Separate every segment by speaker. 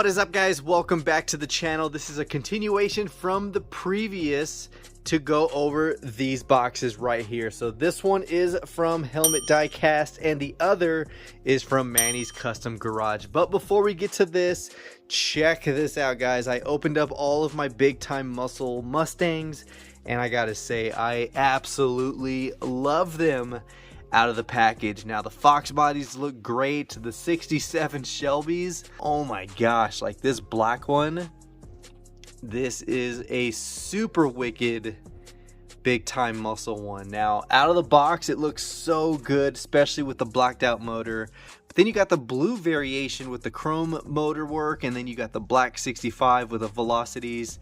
Speaker 1: What is up, guys? Welcome back to the channel. This is a continuation from the previous to go over these boxes right here. So this one is from Helmet DIECAST and the other is from Manny's Custom Garage. But before we get to this, check this out, guys. I opened up all of my big time muscle Mustangs and I gotta say, I absolutely love them out of the package. Now the Fox bodies look great. The 67 Shelbys, oh my gosh, like this black one, this is a super wicked big time muscle one. Now out of the box it looks so good, especially with the blacked out motor. But then you got the blue variation with the chrome motor work, and then you got the black 65 with the velocities.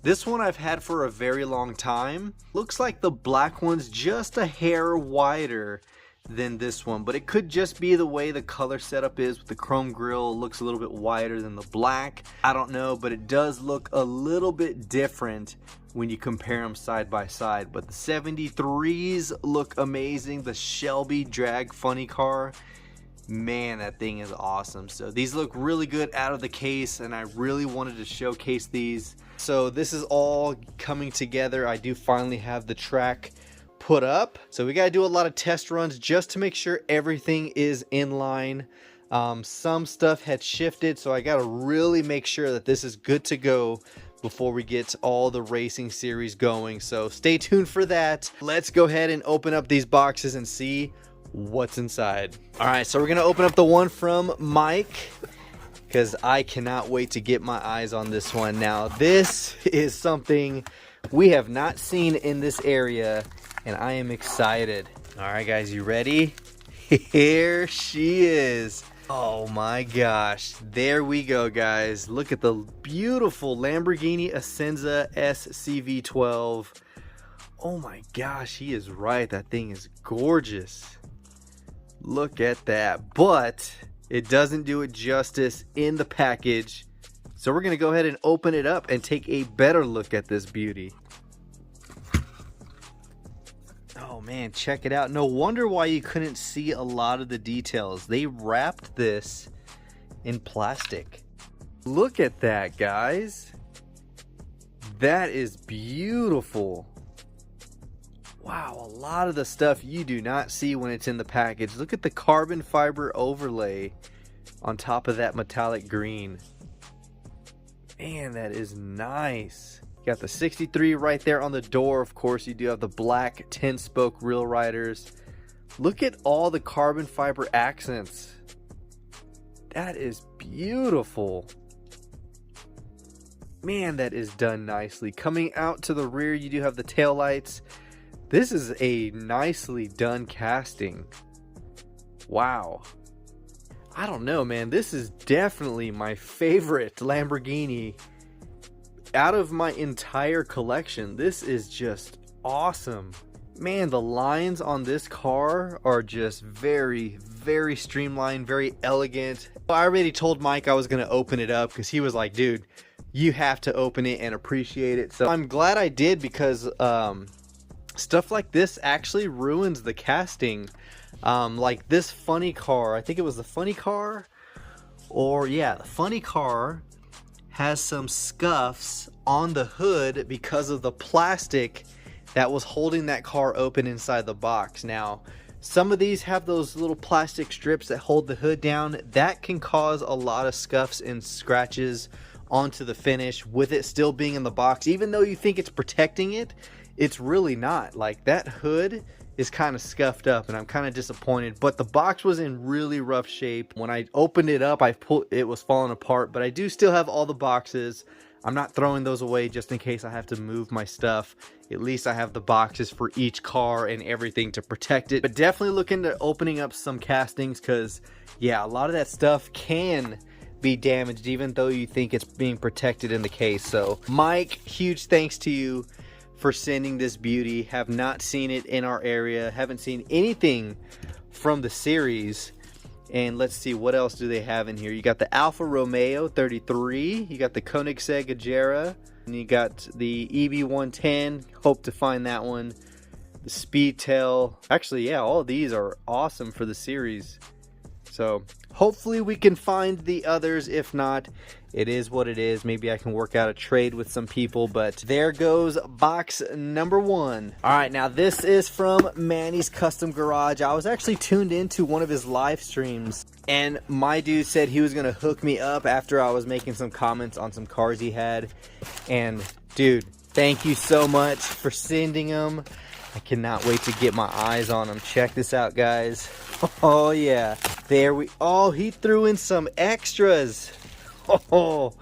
Speaker 1: This one I've had for a very long time. Looks like the black one's just a hair wider than this one, but it could just be the way the color setup is with the chrome grille. It looks a little bit wider than the black. I don't know, but it does look a little bit different when you compare them side by side. But the 73s look amazing. The Shelby drag funny car, man, that thing is awesome. So these look really good out of the case, and I really wanted to showcase these. So this is all coming together. I do finally have the track put up, so we got to do a lot of test runs just to make sure everything is in line. Some stuff had shifted, so I got to really make sure that this is good to go before we get all the racing series going. So stay tuned for that. Let's go ahead and open up these boxes and see what's inside. All right, so we're gonna open up the one from Mike because I cannot wait to get my eyes on this one. Now this is something we have not seen in this area and I am excited. All right, guys, you ready? Here she is. Oh my gosh, there we go, guys. Look at the beautiful Lamborghini Essenza SCV12. Oh my gosh, he is right, that thing is gorgeous. Look at that, but it doesn't do it justice in the package. So we're gonna go ahead and open it up and take a better look at this beauty. Oh man, check it out. No wonder why you couldn't see a lot of the details. They wrapped this in plastic. Look at that, guys. That is beautiful. Wow, a lot of the stuff you do not see when it's in the package. Look at the carbon fiber overlay on top of that metallic green. Man, that is nice. You got the 63 right there on the door. Of course, you do have the black 10-spoke Real Riders. Look at all the carbon fiber accents. That is beautiful. Man, that is done nicely. Coming out to the rear, you do have the taillights. This is a nicely done casting. Wow. I don't know, man. This is definitely my favorite Lamborghini out of my entire collection. This is just awesome. Man, the lines on this car are just very, very streamlined, very elegant. I already told Mike I was going to open it up because he was like, dude, you have to open it and appreciate it. So I'm glad I did, because stuff like this actually ruins the casting. Like this funny car, I think it was the funny car, or yeah, the funny car has some scuffs on the hood because of the plastic that was holding that car open inside the box. Now some of these have those little plastic strips that hold the hood down. That can cause a lot of scuffs and scratches onto the finish with it still being in the box. Even though you think it's protecting it, it's really not. Like that hood is kind of scuffed up and I'm kind of disappointed, but the box was in really rough shape. When I opened it up, it was falling apart, but I do still have all the boxes. I'm not throwing those away just in case I have to move my stuff. At least I have the boxes for each car and everything to protect it. But definitely look into opening up some castings, because yeah, a lot of that stuff can be damaged even though you think it's being protected in the case. So Mike, huge thanks to you for sending this beauty. Have not seen it in our area, haven't seen anything from the series. And let's see, what else do they have in here? You got the Alfa Romeo 33, you got the Koenigsegg Agera, and you got the EB110, hope to find that one, the Speedtail. Actually, yeah, all of these are awesome for the series. So hopefully we can find the others. If not, it is what it is. Maybe I can work out a trade with some people, but there goes box number 1. All right, now this is from Manny's Custom Garage. I was actually tuned into one of his live streams, and my dude said he was gonna hook me up after I was making some comments on some cars he had. And dude, thank you so much for sending them. I cannot wait to get my eyes on them. Check this out, guys. Oh yeah, there we, oh, he threw in some extras. Oh,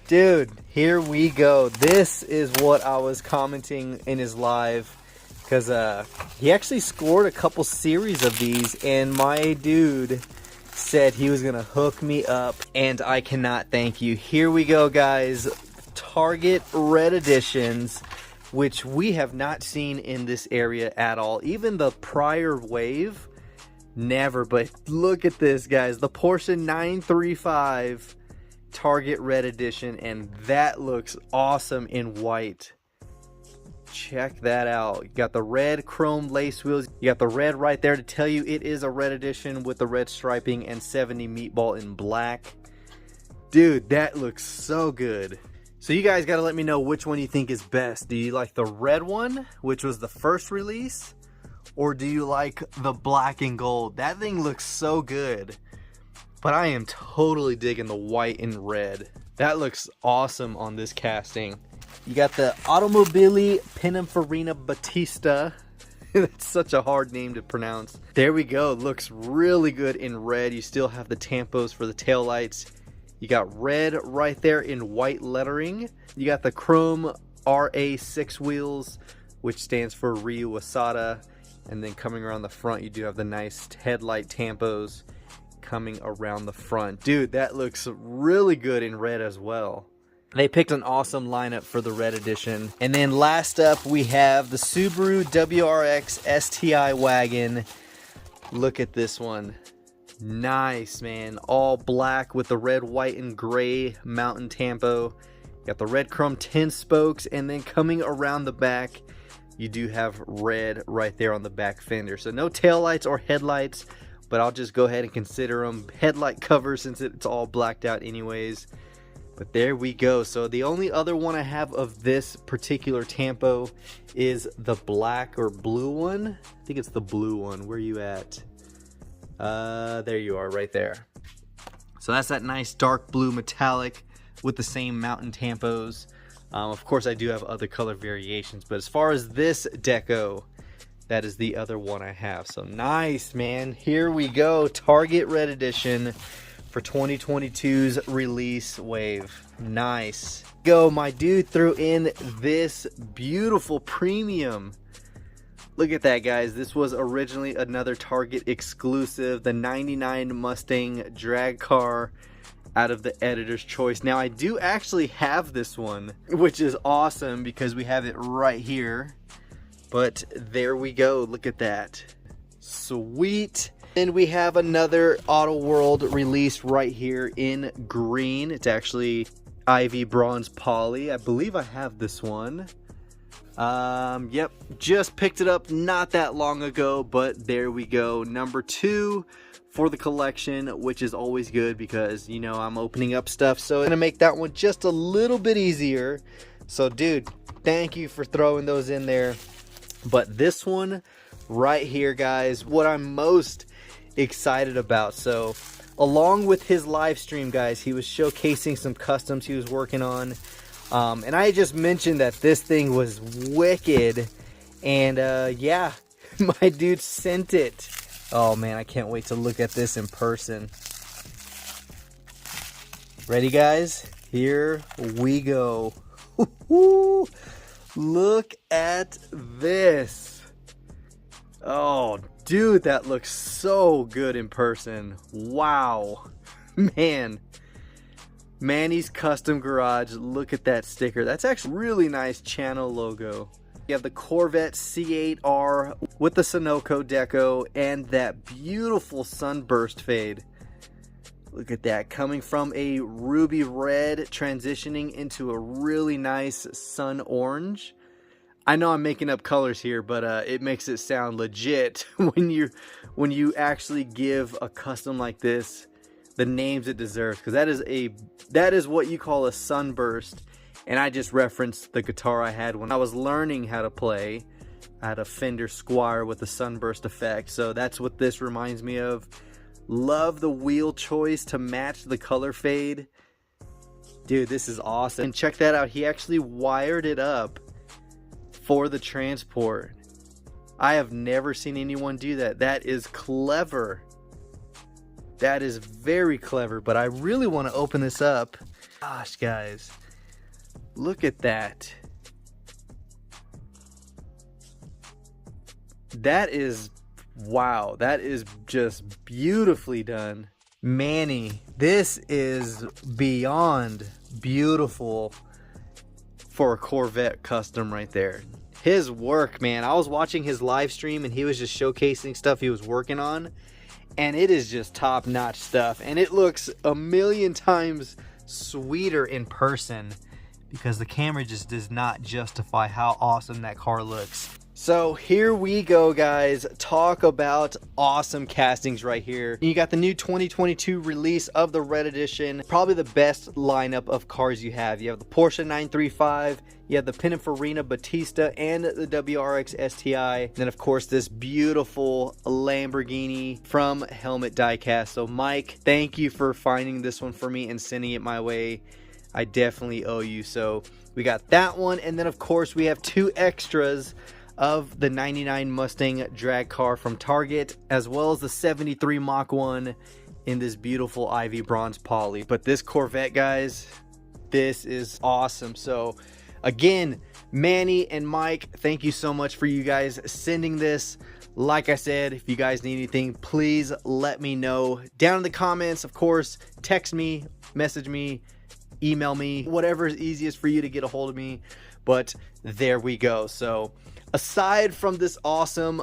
Speaker 1: dude, here we go. This is what I was commenting in his live, because he actually scored a couple series of these, and my dude said he was gonna hook me up, and I cannot thank you. Here we go, guys. Target Red Editions, which we have not seen in this area at all. Even the prior wave, never. But look at this, guys. The Porsche 935 Target Red Edition, and that looks awesome in white. Check that out. You got the red chrome lace wheels. You got the red right there to tell you it is a red edition with the red striping, and 70 meatball in black. Dude, that looks so good. So you guys got to let me know which one you think is best. Do you like the red one, which was the first release, or do you like the black and gold? That thing looks so good. But I am totally digging the white and red. That looks awesome on this casting. You got the Automobili Pininfarina Battista. That's such a hard name to pronounce. There we go. Looks really good in red. You still have the tampos for the taillights. You got red right there in white lettering. You got the chrome RA6 wheels, which stands for Ryu Wasada. And then coming around the front, you do have the nice headlight tampos coming around the front. Dude, that looks really good in red as well. They picked an awesome lineup for the red edition. And then last up, we have the Subaru WRX STI wagon. Look at this one. Nice, man. All black with the red, white, and gray mountain tampo. Got the red chrome 10 spokes, and then coming around the back, you do have red right there on the back fender. So no taillights or headlights, but I'll just go ahead and consider them headlight covers since it's all blacked out anyways. But there we go. So the only other one I have of this particular tampo is the black or blue one. I think it's the blue one. Where are you at? There you are, right there. So that's that nice dark blue metallic with the same mountain tampos. Of course, I do have other color variations, but as far as this deco, that is the other one I have. So nice, man. Here we go. Target Red Edition for 2022's release wave. Nice. Go, my dude threw in this beautiful premium. Look at that, guys. This was originally another Target exclusive, the 99 Mustang drag car out of the Editor's Choice. Now, I do actually have this one, which is awesome because we have it right here. But there we go. Look at that. Sweet. And we have another Auto World release right here in green. It's actually Ivy Bronze Poly. I believe I have this one. Yep, just picked it up not that long ago, but there we go. Number 2 for the collection, which is always good because, you know, I'm opening up stuff. So I'm going to make that one just a little bit easier. So, dude, thank you for throwing those in there. But this one right here, guys, what I'm most excited about. So, along with his live stream, guys, he was showcasing some customs he was working on. And I just mentioned that this thing was wicked, and yeah, my dude sent it. Oh man, I can't wait to look at this in person. Ready, guys? Here we go. Look at this. Oh, dude, that looks so good in person. Wow, man. Manny's Custom Garage. Look at that sticker. That's actually really nice channel logo. You have the Corvette C8R with the Sunoco deco and that beautiful sunburst fade. Look at that, coming from a ruby red transitioning into a really nice sun orange. I know I'm making up colors here, but it makes it sound legit when you actually give a custom like this the names it deserves, because that is what you call a sunburst. And I just referenced the guitar I had when I was learning how to play. I had a Fender Squire with a sunburst effect, so that's what this reminds me of. Love the wheel choice to match the color fade. Dude, this is awesome. And check that out, he actually wired it up for the transport. I have never seen anyone do that. That is clever. That is very clever, but I really want to open this up. Gosh, guys, look at that. That is, wow, that is just beautifully done. Manny, this is beyond beautiful for a Corvette custom right there. His work, man, I was watching his live stream and he was just showcasing stuff he was working on, and it is just top-notch stuff, and it looks a million times sweeter in person because the camera just does not justify how awesome that car looks. So here we go, guys. Talk about awesome castings right here. You got the new 2022 release of the Red Edition. Probably the best lineup of cars you have. You have the Porsche 935, you have the Pininfarina Battista, and the WRX STI. And then, of course, this beautiful Lamborghini from Helmet Diecast. So, Mike, thank you for finding this one for me and sending it my way. I definitely owe you. So, we got that one. And then, of course, we have two extras of the 99 Mustang drag car from Target, as well as the 73 Mach 1 in this beautiful Ivy bronze poly. But this Corvette, guys, this is awesome. So again, Manny and Mike, thank you so much for you guys sending this. Like I said, if you guys need anything, please let me know down in the comments. Of course, text me, message me, email me, whatever is easiest for you to get a hold of me. But there we go. So aside from this awesome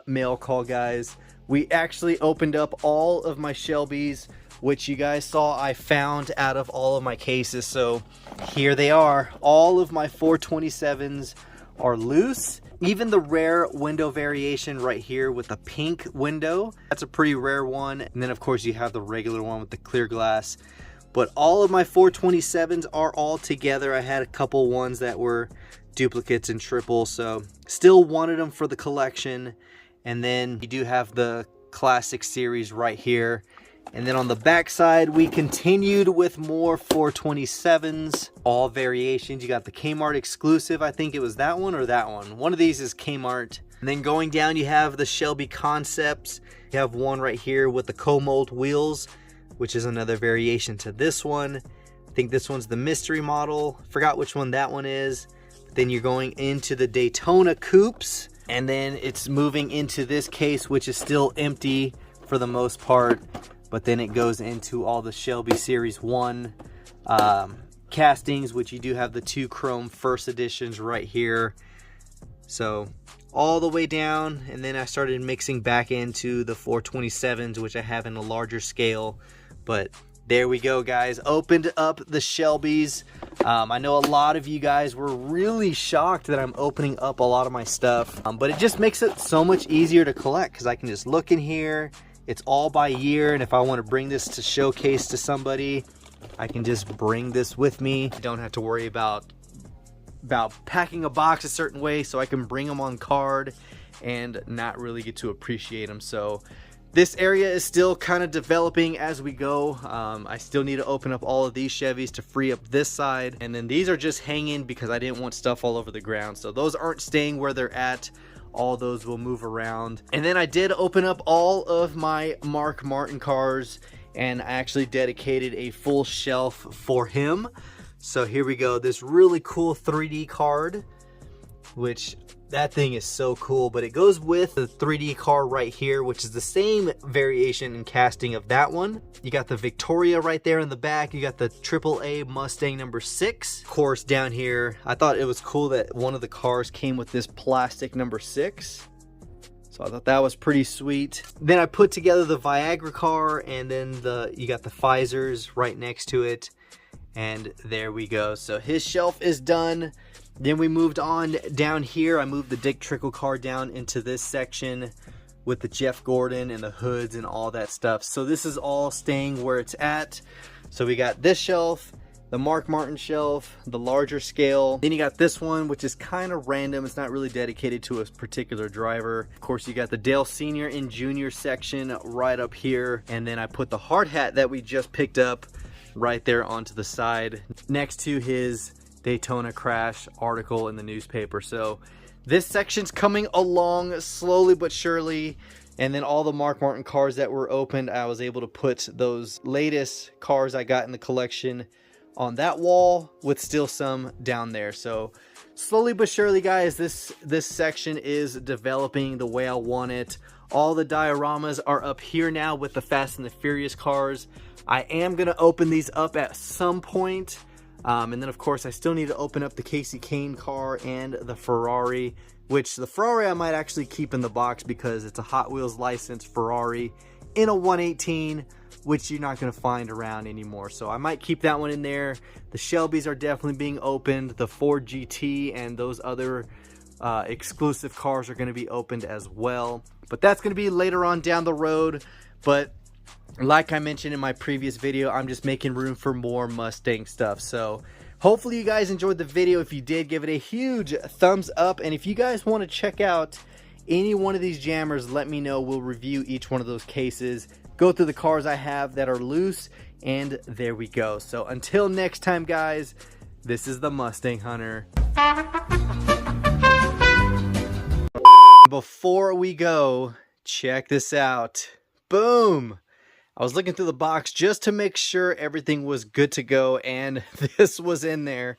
Speaker 1: mail call, guys, we actually opened up all of my Shelbys, which you guys saw I found out of all of my cases. So here they are. All of my 427s are loose. Even the rare window variation right here with the pink window, that's a pretty rare one. And then, of course, you have the regular one with the clear glass. But all of my 427s are all together. I had a couple ones that were duplicates and triples, so still wanted them for the collection. And then you do have the classic series right here. And then on the back side, we continued with more 427s, all variations. You got the Kmart exclusive. I think it was that one or that one. One of these is Kmart. And then going down, you have the Shelby Concepts. You have one right here with the co-mold wheels, which is another variation to this one. I think this one's the mystery model. Forgot which one that one is. Then you're going into the Daytona coupes, and then it's moving into this case, which is still empty for the most part. But then it goes into all the Shelby Series 1 castings, which you do have the two chrome first editions right here. So all the way down, and then I started mixing back into the 427s, which I have in a larger scale. But there we go, guys. Opened up the Shelbys. I know a lot of you guys were really shocked that I'm opening up a lot of my stuff, but it just makes it so much easier to collect because I can just look in here. It's all by year, and if I want to bring this to showcase to somebody, I can just bring this with me. I don't have to worry about packing a box a certain way, so I can bring them on card and not really get to appreciate them. So this area is still kind of developing as we go. I still need to open up all of these Chevys to free up this side. And then these are just hanging because I didn't want stuff all over the ground. So those aren't staying where they're at. All those will move around. And then I did open up all of my Mark Martin cars, and I actually dedicated a full shelf for him. So here we go. This really cool 3D card, which that thing is so cool, but it goes with the 3D car right here, which is the same variation and casting of that one. You got the Victoria right there in the back. You got the AAA Mustang number 6. Of course, down here, I thought it was cool that one of the cars came with this plastic number 6. So I thought that was pretty sweet. Then I put together the Viagra car, and then you got the Pfizers right next to it. And there we go. So his shelf is done. Then we moved on down here. I moved the Dick Trickle car down into this section with the Jeff Gordon and the hoods and all that stuff. So this is all staying where it's at. So we got this shelf, the Mark Martin shelf, the larger scale. Then you got this one, which is kind of random. It's not really dedicated to a particular driver. Of course, you got the Dale Senior and Junior section right up here. And then I put the hard hat that we just picked up right there onto the side next to his Daytona crash article in the newspaper. So this section's coming along slowly but surely. And then all the Mark Martin cars that were opened, I was able to put those latest cars I got in the collection on that wall with still some down there. So slowly but surely, guys, this section is developing the way I want it. All the dioramas are up here now with the Fast and the Furious cars. I am going to open these up at some point. And then, of course, I still need to open up the Casey Kane car and the Ferrari, which the Ferrari I might actually keep in the box because it's a Hot Wheels licensed Ferrari in a 118, which you're not going to find around anymore. So I might keep that one in there. The Shelbys are definitely being opened. The Ford GT and those other exclusive cars are going to be opened as well. But that's going to be later on down the road. But like I mentioned in my previous video, I'm just making room for more Mustang stuff. So hopefully you guys enjoyed the video. If you did, give it a huge thumbs up. And if you guys want to check out any one of these jammers, let me know. We'll review each one of those cases, go through the cars I have that are loose, and there we go. So until next time, guys, this is the Mustang Hunter. Before we go, check this out. Boom! I was looking through the box just to make sure everything was good to go, and this was in there.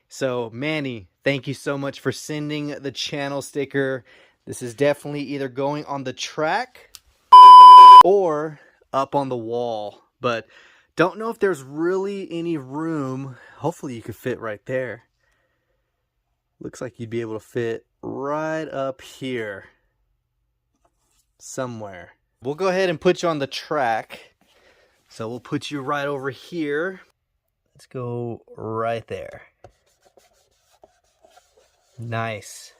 Speaker 1: So, Manny, thank you so much for sending the channel sticker. This is definitely either going on the track or up on the wall. But don't know if there's really any room. Hopefully you could fit right there. Looks like you'd be able to fit right up here somewhere. We'll go ahead and put you on the track. So we'll put you right over here. Let's go right there. Nice.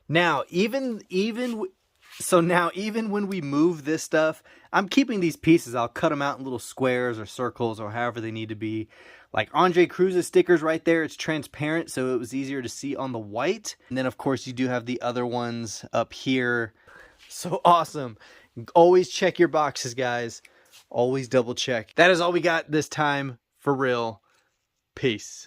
Speaker 1: Now, even when we move this stuff, I'm keeping these pieces. I'll cut them out in little squares or circles or however they need to be. Like Andre Cruz's stickers right there, it's transparent, so it was easier to see on the white. And then, of course, you do have the other ones up here. So awesome. Always check your boxes, guys. Always double check. That is all we got this time. For real. Peace.